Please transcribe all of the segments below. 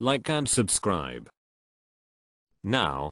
like and subscribe. Now,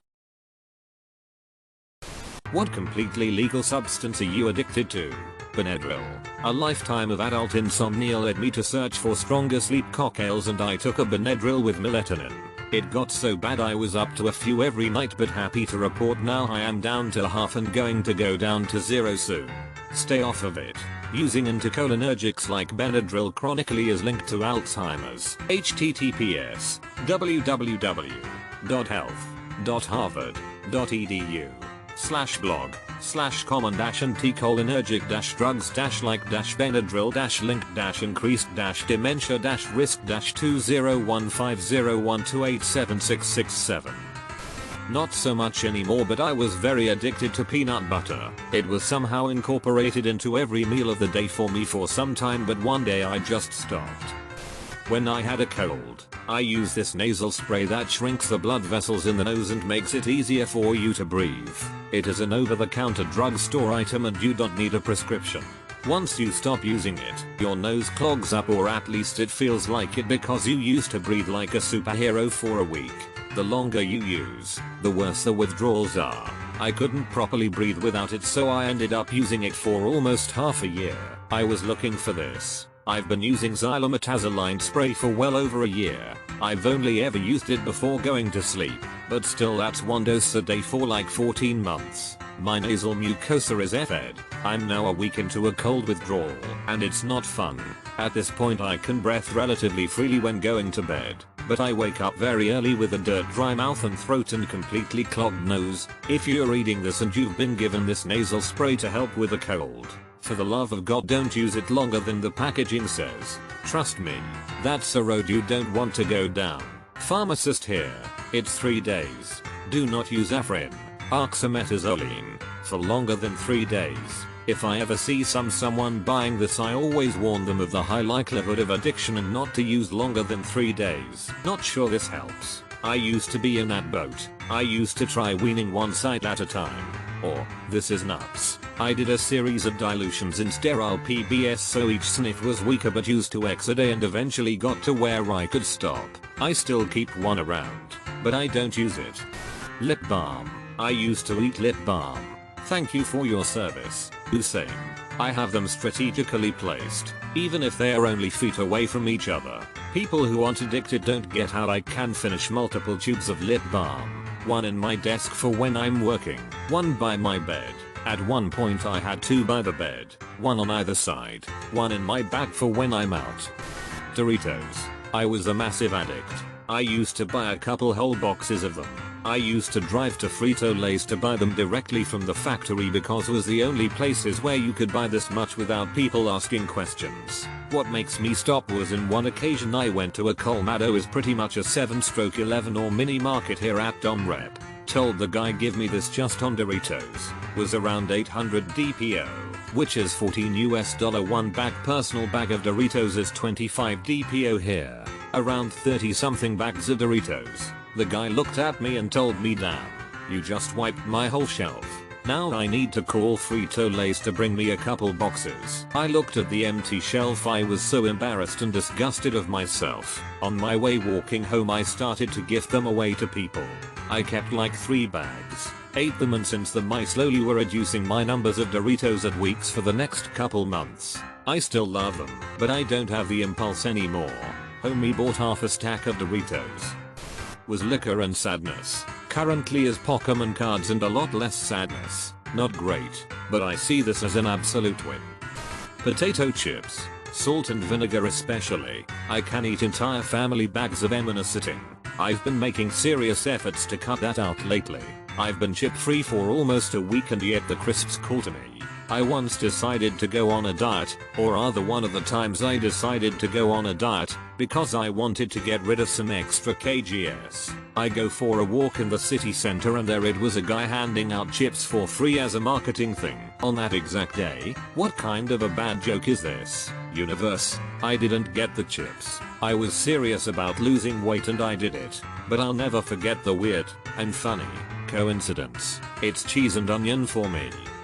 what completely legal substance are you addicted to? Benadryl. A lifetime of adult insomnia led me to search for stronger sleep cocktails, and I took a Benadryl with melatonin. It got so bad I was up to a few every night, but happy to report now I am down to half and going to go down to 0 soon. Stay off of it. Using Anticholinergics like Benadryl chronically is linked to Alzheimer's. https www.health.harvard.edu/blog/common-anticholinergic-drugs-like-dementia-risk-2015012876667. Not so much anymore, but I was very addicted to peanut butter. It was somehow incorporated into every meal of the day for me for some time, but one day I just stopped. When I had a cold, I use this nasal spray that shrinks the blood vessels in the nose and makes it easier for you to breathe. It is an over-the-counter drugstore item and you don't need a prescription. Once you stop using it, your nose clogs up, or at least it feels like it, because you used to breathe like a superhero for a week. The longer you use, the worse the withdrawals are. I couldn't properly breathe without it, so I ended up using it for almost half a year. I was looking for this. I've been using xylometazoline spray for well over a year. I've only ever used it before going to sleep, but still that's one dose a day for like 14 months. My nasal mucosa is fed. I'm now a week into a cold withdrawal, and it's not fun. At this point I can breathe relatively freely when going to bed, but I wake up very early with a dirt dry mouth and throat and completely clogged nose. If you're reading this and you've been given this nasal spray to help with a cold, for the love of God, don't use it longer than the packaging says. Trust me, that's a road you don't want to go down. Pharmacist here. It's 3 days. Do not use Afrin, oxymetazoline, for longer than 3 days. If I ever see someone buying this, I always warn them of the high likelihood of addiction and not to use longer than 3 days. Not sure this helps. I used to be in that boat. I used to try weaning one side at a time. Or, this is nuts. I did a series of dilutions in sterile PBS so each sniff was weaker, but used 2x a day and eventually got to where I could stop. I still keep one around, but I don't use it. Lip balm. I used to eat lip balm. Thank you for your service, Hussein. I have them strategically placed, even if they are only feet away from each other. People who aren't addicted don't get how I can finish multiple tubes of lip balm. One in my desk for when I'm working, one by my bed. At one point I had 2 by the bed, one on either side, one in my bag for when I'm out. Doritos. I was a massive addict. I used to buy a couple whole boxes of them. I used to drive to Frito-Lay's to buy them directly from the factory because it was the only places where you could buy this much without people asking questions. What makes me stop was in one occasion I went to a Colmado, is pretty much a 7/11 or mini market here at Dom Rep. Told the guy give me this just on Doritos. Was around 800 DPO, which is $14 US. One bag personal bag of Doritos is 25 DPO here. Around 30 something bags of Doritos. The guy looked at me and told me, damn, you just wiped my whole shelf. Now I need to call Frito-Lay's to bring me a couple boxes. I looked at the empty shelf. I was so embarrassed and disgusted of myself. On my way walking home I started to gift them away to people. I kept like 3 bags, ate them, and since then I slowly were reducing my numbers of Doritos at weeks for the next couple months. I still love them, but I don't have the impulse anymore. Homie bought half a stack of Doritos. Was liquor and sadness. Currently is Pokemon cards and a lot less sadness. Not great, but I see this as an absolute win. Potato chips. Salt and vinegar especially. I can eat entire family bags of them in a sitting. I've been making serious efforts to cut that out lately. I've been chip free for almost a week and yet the crisps call to me. I once decided to go on a diet, or rather one of the times I decided to go on a diet, because I wanted to get rid of some extra kgs. I go for a walk in the city center and there it was a guy handing out chips for free as a marketing thing. On that exact day, what kind of a bad joke is this, universe? I didn't get the chips. I was serious about losing weight and I did it. But I'll never forget the weird, and funny, coincidence. It's cheese and onion for me.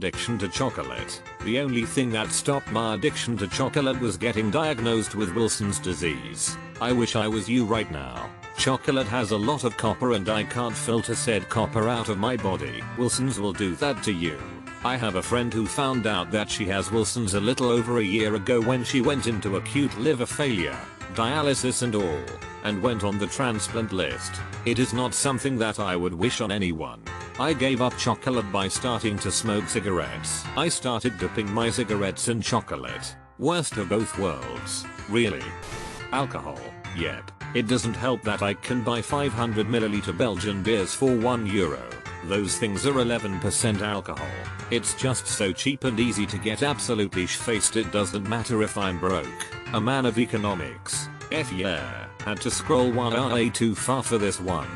addiction to chocolate. The only thing that stopped my addiction to chocolate was getting diagnosed with Wilson's disease. I wish I was you right now. Chocolate has a lot of copper and I can't filter said copper out of my body. Wilson's will do that to you. I have a friend who found out that she has Wilson's a little over a year ago when she went into acute liver failure, dialysis and all, and went on the transplant list. It is not something that I would wish on anyone. I gave up chocolate by starting to smoke cigarettes. I started dipping my cigarettes in chocolate. Worst of both worlds. Really. Alcohol. Yep. It doesn't help that I can buy 500ml Belgian beers for €1. Those things are 11% alcohol. It's just so cheap and easy to get absolutely sh-faced. It doesn't matter if I'm broke. A man of economics. F yeah. Had to scroll one way too far for this one.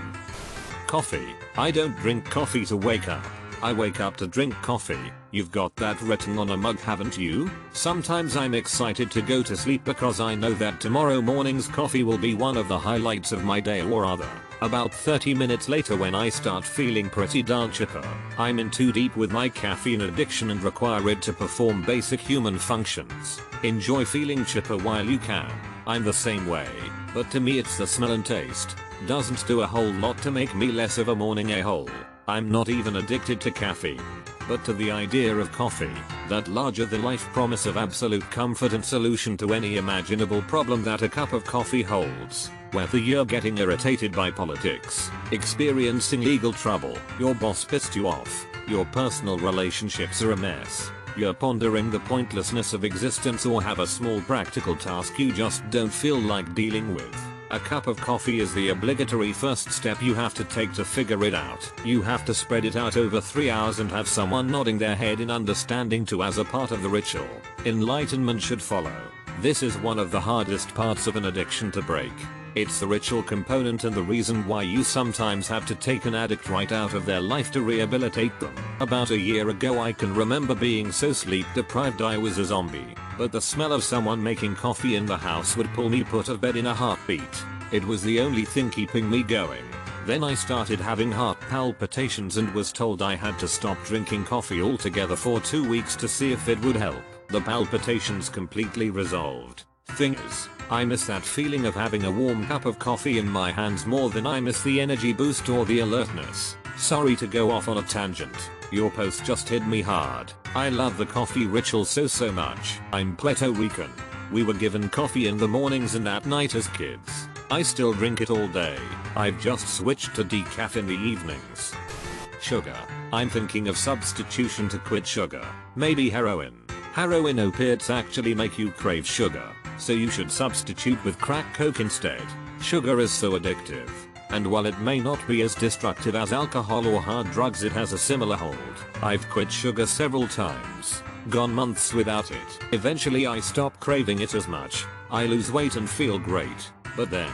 Coffee. I don't drink coffee to wake up. I wake up to drink coffee. You've got that written on a mug, haven't you? Sometimes I'm excited to go to sleep because I know that tomorrow morning's coffee will be one of the highlights of my day or other. About 30 minutes later when I start feeling pretty darn chipper, I'm in too deep with my caffeine addiction and require it to perform basic human functions. Enjoy feeling chipper while you can. I'm the same way, but to me it's the smell and taste. Doesn't do a whole lot to make me less of a morning a-hole. I'm not even addicted to caffeine, but to the idea of coffee, that larger than life promise of absolute comfort and solution to any imaginable problem that a cup of coffee holds. Whether you're getting irritated by politics, experiencing legal trouble, your boss pissed you off, your personal relationships are a mess, you're pondering the pointlessness of existence, or have a small practical task you just don't feel like dealing with, a cup of coffee is the obligatory first step you have to take to figure it out. You have to spread it out over 3 hours and have someone nodding their head in understanding too as a part of the ritual. Enlightenment should follow. This is one of the hardest parts of an addiction to break. It's the ritual component and the reason why you sometimes have to take an addict right out of their life to rehabilitate them. About a year ago I can remember being so sleep deprived I was a zombie, but the smell of someone making coffee in the house would pull me out of bed in a heartbeat. It was the only thing keeping me going. Then I started having heart palpitations and was told I had to stop drinking coffee altogether for 2 weeks to see if it would help. The palpitations completely resolved. Thing is, I miss that feeling of having a warm cup of coffee in my hands more than I miss the energy boost or the alertness. Sorry to go off on a tangent. Your post just hit me hard. I love the coffee ritual so much. I'm Puerto Rican. We were given coffee in the mornings and at night as kids. I still drink it all day. I've just switched to decaf in the evenings. Sugar. I'm thinking of substitution to quit sugar. Maybe heroin. Heroin opiates actually make you crave sugar, so you should substitute with crack coke instead. Sugar is so addictive, and while it may not be as destructive as alcohol or hard drugs, it has a similar hold. I've quit sugar several times, gone months without it. Eventually I stop craving it as much, I lose weight and feel great, but then,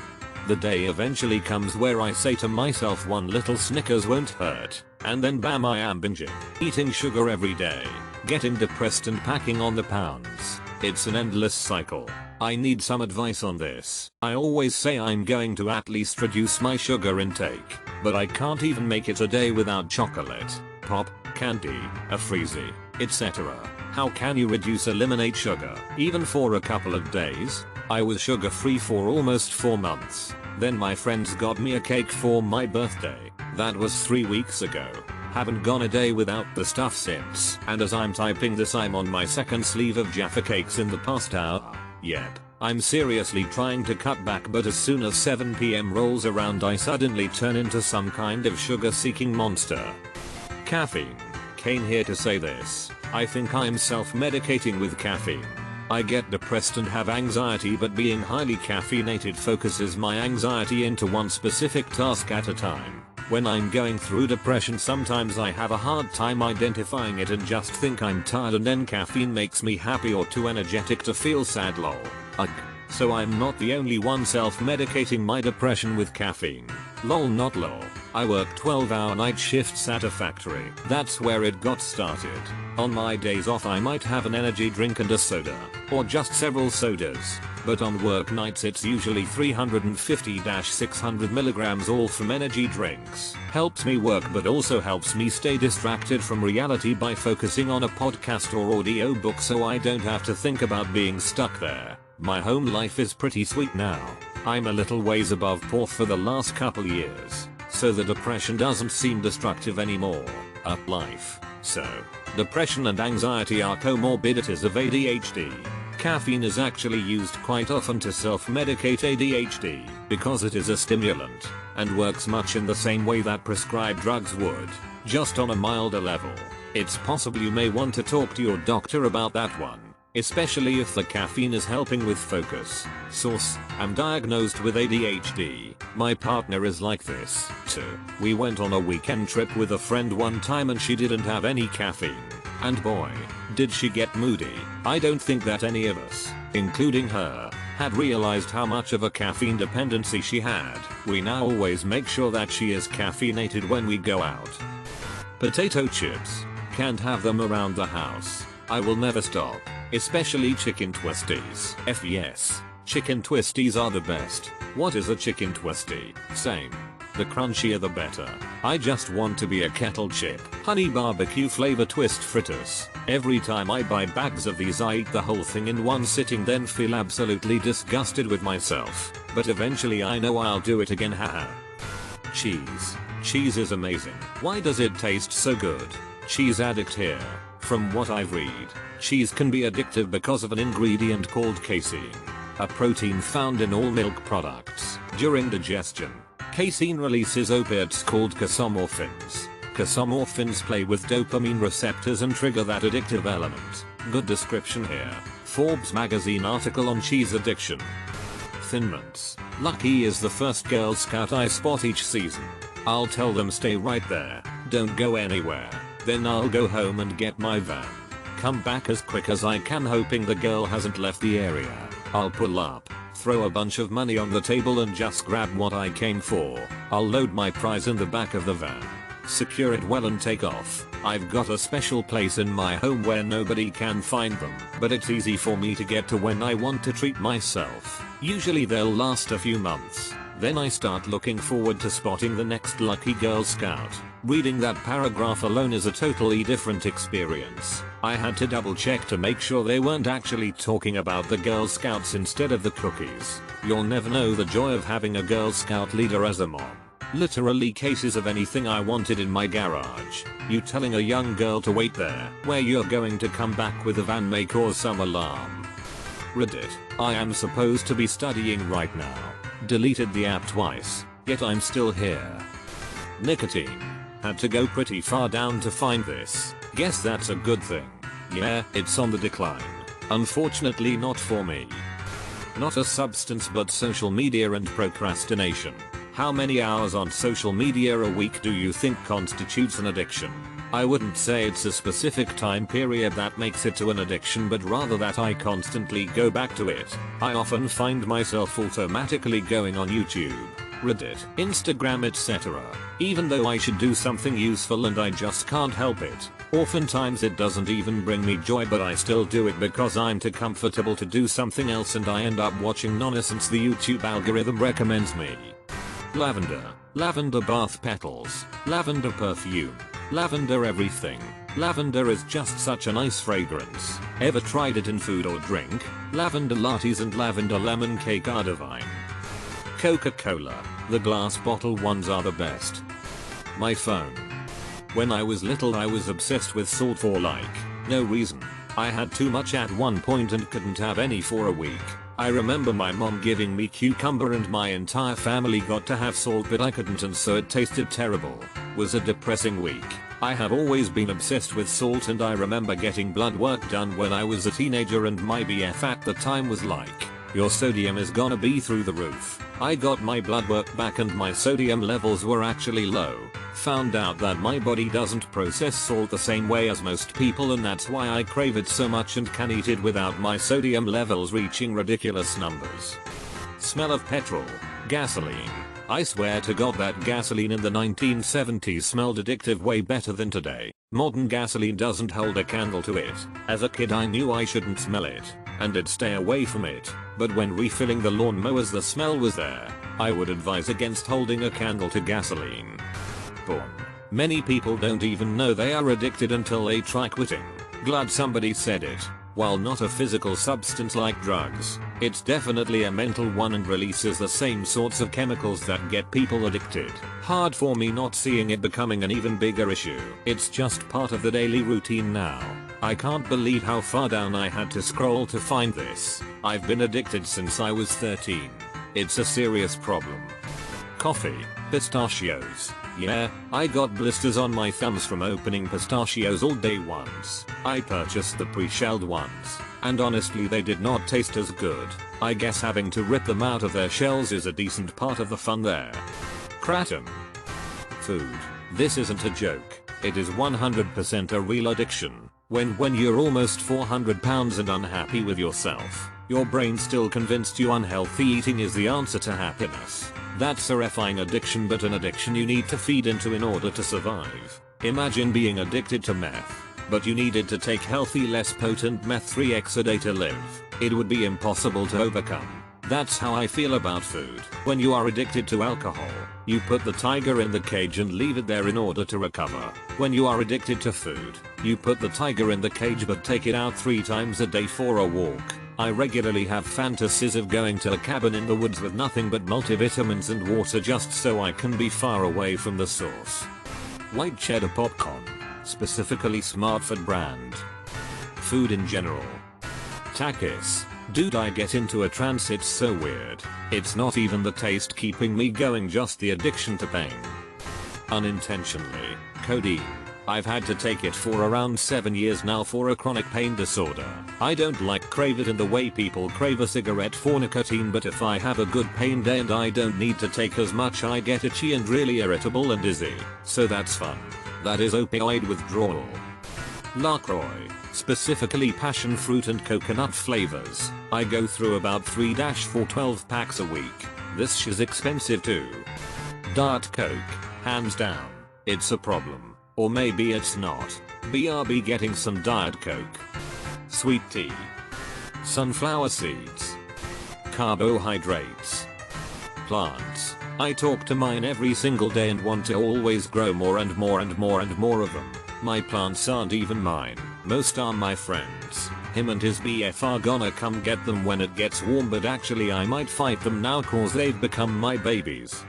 the day eventually comes where I say to myself one little Snickers won't hurt, and then bam, I am binging, eating sugar every day, getting depressed and packing on the pounds. It's an endless cycle. I need some advice on this. I always say I'm going to at least reduce my sugar intake, but I can't even make it a day without chocolate, pop, candy, a freezy, etc. How can you eliminate sugar, even for a couple of days? I was sugar free for almost 4 months. Then my friends got me a cake for my birthday. That was 3 weeks ago. Haven't gone a day without the stuff since. And as I'm typing this, I'm on my second sleeve of Jaffa cakes in the past hour. Yep. I'm seriously trying to cut back, but as soon as 7 PM rolls around I suddenly turn into some kind of sugar-seeking monster. Caffeine. Came here to say this. I think I'm self-medicating with caffeine. I get depressed and have anxiety, but being highly caffeinated focuses my anxiety into one specific task at a time. When I'm going through depression, sometimes I have a hard time identifying it and just think I'm tired, and then caffeine makes me happy or too energetic to feel sad, lol. Ugh. So I'm not the only one self-medicating my depression with caffeine. Lol, not lol. I work 12-hour night shifts at a factory. That's where it got started. On my days off I might have an energy drink and a soda, or just several sodas. But on work nights it's usually 350-600 milligrams, all from energy drinks. Helps me work but also helps me stay distracted from reality by focusing on a podcast or audio book, so I don't have to think about being stuck there. My home life is pretty sweet now. I'm a little ways above poor for the last couple years, so the depression doesn't seem destructive anymore. Up life. So, depression and anxiety are comorbidities of ADHD. Caffeine is actually used quite often to self-medicate ADHD because it is a stimulant and works much in the same way that prescribed drugs would, just on a milder level. It's possible you may want to talk to your doctor about that one, especially if the caffeine is helping with focus. Source: I'm diagnosed with ADHD. My partner is like this too. We went on a weekend trip with a friend one time and she didn't have any caffeine. And boy, did she get moody. I don't think that any of us, including her, had realized how much of a caffeine dependency she had. We now always make sure that she is caffeinated when we go out. Potato chips. Can't have them around the house. I will never stop. Especially chicken twisties. Yes. Chicken twisties are the best. What is a chicken twisty? Same. The crunchier the better. I just want to be a kettle chip. Honey barbecue flavor twist fritters. Every time I buy bags of these I eat the whole thing in one sitting then feel absolutely disgusted with myself. But eventually I know I'll do it again, haha. Cheese. Cheese is amazing. Why does it taste so good? Cheese addict here. From what I've read, cheese can be addictive because of an ingredient called casein, a protein found in all milk products. During digestion, casein releases opiates called casomorphins. Casomorphins play with dopamine receptors and trigger that addictive element. Good description here. Forbes magazine article on cheese addiction. Thin Mints. Lucky is the first Girl Scout I spot each season. I'll tell them stay right there, don't go anywhere. Then I'll go home and get my van. Come back as quick as I can hoping the girl hasn't left the area. I'll pull up, throw a bunch of money on the table and just grab what I came for. I'll load my prize in the back of the van, secure it well and take off. I've got a special place in my home where nobody can find them, but it's easy for me to get to when I want to treat myself. Usually they'll last a few months. Then I start looking forward to spotting the next lucky Girl Scout. Reading that paragraph alone is a totally different experience. I had to double check to make sure they weren't actually talking about the Girl Scouts instead of the cookies. You'll never know the joy of having a Girl Scout leader as a mom. Literally cases of anything I wanted in my garage. You telling a young girl to wait there, where you're going to come back with a van may cause some alarm. Reddit. I am supposed to be studying right now. Deleted the app twice, yet I'm still here. Nicotine. Had to go pretty far down to find this. Guess that's a good thing. Yeah, it's on the decline. Unfortunately not for me. Not a substance but social media and procrastination. How many hours on social media a week do you think constitutes an addiction? I wouldn't say it's a specific time period that makes it to an addiction but rather that I constantly go back to it. I often find myself automatically going on YouTube, Reddit, Instagram etc. Even though I should do something useful and I just can't help it. Oftentimes it doesn't even bring me joy but I still do it because I'm too comfortable to do something else and I end up watching nonsense the YouTube algorithm recommends me. Lavender. Lavender bath petals. Lavender perfume. Lavender everything. Lavender is just such a nice fragrance. Ever tried it in food or drink? Lavender lattes and lavender lemon cake are divine. Coca-Cola. The glass bottle ones are the best. My phone. When I was little I was obsessed with salt for no reason. I had too much at one point and couldn't have any for a week. I remember my mom giving me cucumber and my entire family got to have salt but I couldn't and so it tasted terrible. Was a depressing week. I have always been obsessed with salt and I remember getting blood work done when I was a teenager and my BF at the time was like, your sodium is gonna be through the roof. I got my blood work back and my sodium levels were actually low. Found out that my body doesn't process salt the same way as most people and that's why I crave it so much and can eat it without my sodium levels reaching ridiculous numbers. Smell of petrol. Gasoline. I swear to God that gasoline in the 1970s smelled addictive way better than today. Modern gasoline doesn't hold a candle to it. As a kid I knew I shouldn't smell it, and I'd stay away from it, but when refilling the lawnmowers the smell was there. I would advise against holding a candle to gasoline. Porn. Many people don't even know they are addicted until they try quitting. Glad somebody said it. While not a physical substance like drugs, it's definitely a mental one and releases the same sorts of chemicals that get people addicted. Hard for me not seeing it becoming an even bigger issue. It's just part of the daily routine now. I can't believe how far down I had to scroll to find this. I've been addicted since I was 13. It's a serious problem. Coffee. Pistachios. Yeah, I got blisters on my thumbs from opening pistachios all day once. I purchased the pre-shelled ones, and honestly they did not taste as good. I guess having to rip them out of their shells is a decent part of the fun there. Kratom. Food. This isn't a joke. It is 100% a real addiction. When you're almost 400 pounds and unhappy with yourself, your brain still convinced you unhealthy eating is the answer to happiness. That's a terrifying addiction but an addiction you need to feed into in order to survive. Imagine being addicted to meth, but you needed to take healthy less potent meth 3x a day to live. It would be impossible to overcome. That's how I feel about food. When you are addicted to alcohol, you put the tiger in the cage and leave it there in order to recover. When you are addicted to food, you put the tiger in the cage but take it out 3 times a day for a walk. I regularly have fantasies of going to a cabin in the woods with nothing but multivitamins and water just so I can be far away from the source. White cheddar popcorn, specifically Smartfood brand. Food in general. Takis. Dude, I get into a trance, it's so weird. It's not even the taste keeping me going, just the addiction to pain. Unintentionally. Codeine. I've had to take it for around 7 years now for a chronic pain disorder. I don't crave it in the way people crave a cigarette for nicotine, but if I have a good pain day and I don't need to take as much, I get itchy and really irritable and dizzy. So that's fun. That is opioid withdrawal. LaCroix. Specifically passion fruit and coconut flavors. I go through about 3-4 12 packs a week. This shit's expensive too. Diet Coke. Hands down. It's a problem. Or maybe it's not. BRB getting some Diet Coke. Sweet tea. Sunflower seeds. Carbohydrates. Plants. I talk to mine every single day and want to always grow more and more and more and more of them. My plants aren't even mine. Most are my friends. Him and his BF are gonna come get them when it gets warm, but actually I might fight them now cause they've become my babies.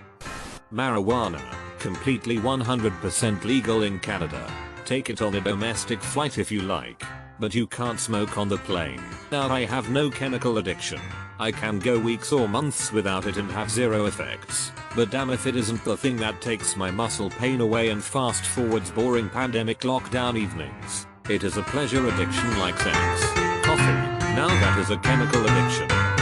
Marijuana. Completely 100% legal in Canada. Take it on a domestic flight if you like. But you can't smoke on the plane. Now I have no chemical addiction. I can go weeks or months without it and have 0 effects. But damn if it isn't the thing that takes my muscle pain away and fast forwards boring pandemic lockdown evenings. It is a pleasure addiction like sex. Coffee. Now that is a chemical addiction.